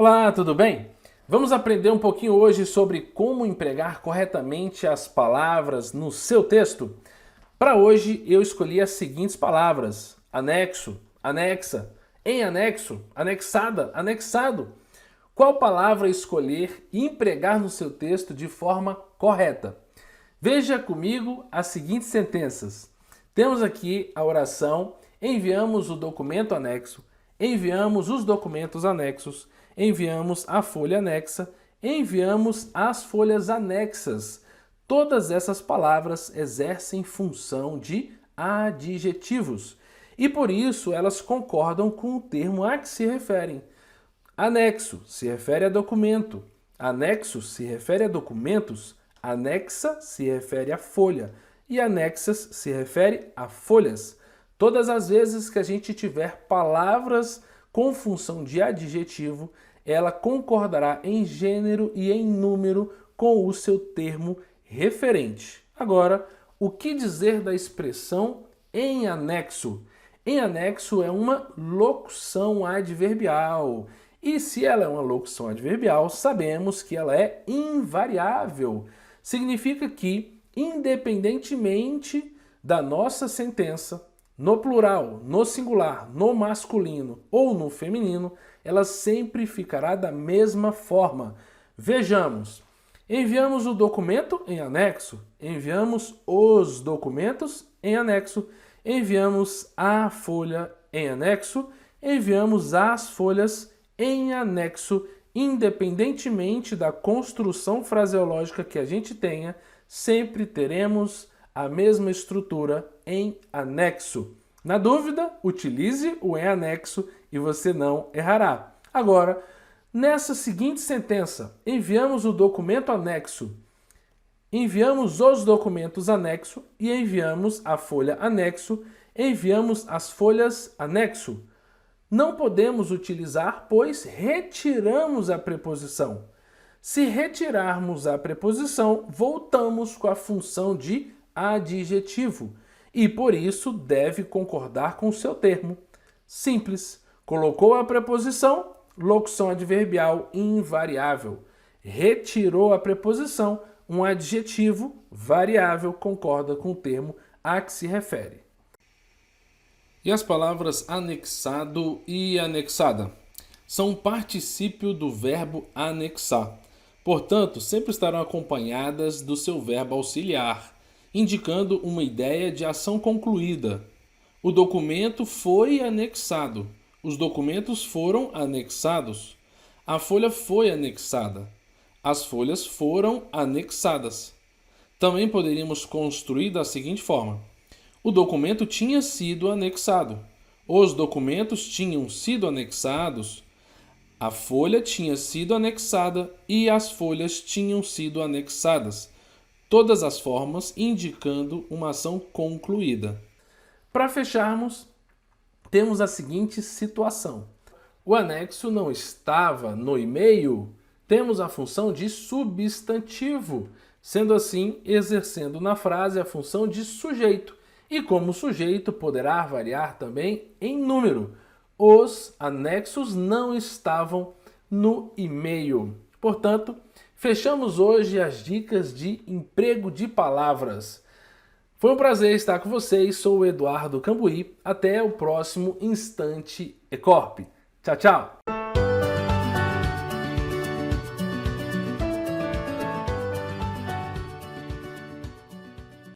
Olá, tudo bem? Vamos aprender um pouquinho hoje sobre como empregar corretamente as palavras no seu texto? Para hoje eu escolhi as seguintes palavras: anexo, anexa, em anexo, anexada, anexado. Qual palavra escolher e empregar no seu texto de forma correta? Veja comigo as seguintes sentenças. Temos aqui a oração: enviamos o documento anexo, enviamos os documentos anexos, enviamos a folha anexa, enviamos as folhas anexas. Todas essas palavras exercem função de adjetivos e por isso elas concordam com o termo a que se referem. Anexo se refere a documento, anexo se refere a documentos, anexa se refere a folha e anexas se refere a folhas. Todas as vezes que a gente tiver palavras com função de adjetivo, ela concordará em gênero e em número com o seu termo referente. Agora, o que dizer da expressão em anexo? Em anexo é uma locução adverbial. E se ela é uma locução adverbial, sabemos que ela é invariável. Significa que, independentemente da nossa sentença, no plural, no singular, no masculino ou no feminino, ela sempre ficará da mesma forma. Vejamos. Enviamos o documento em anexo, enviamos os documentos em anexo, enviamos a folha em anexo, enviamos as folhas em anexo, independentemente da construção fraseológica que a gente tenha, sempre teremos a mesma estrutura em anexo. Na dúvida, utilize o em anexo e você não errará. Agora, nessa seguinte sentença, enviamos o documento anexo, enviamos os documentos anexo e enviamos a folha anexo, enviamos as folhas anexo. Não podemos utilizar, pois retiramos a preposição. Se retirarmos a preposição, voltamos com a função de adjetivo e, por isso, deve concordar com o seu termo. Simples. Colocou a preposição, locução adverbial invariável. Retirou a preposição, um adjetivo variável concorda com o termo a que se refere. E as palavras anexado e anexada são um particípio do verbo anexar. Portanto, sempre estarão acompanhadas do seu verbo auxiliar, indicando uma ideia de ação concluída. O documento foi anexado. Os documentos foram anexados. A folha foi anexada. As folhas foram anexadas. Também poderíamos construir da seguinte forma: o documento tinha sido anexado. Os documentos tinham sido anexados. A folha tinha sido anexada e as folhas tinham sido anexadas. Todas as formas indicando uma ação concluída. Para fecharmos, temos a seguinte situação. O anexo não estava no e-mail. Temos a função de substantivo, sendo assim, exercendo na frase a função de sujeito. E como sujeito poderá variar também em número. Os anexos não estavam no e-mail. Portanto, fechamos hoje as dicas de emprego de palavras. Foi um prazer estar com vocês, sou o Eduardo Cambuí. Até o próximo Instante Ecorp. Tchau, tchau!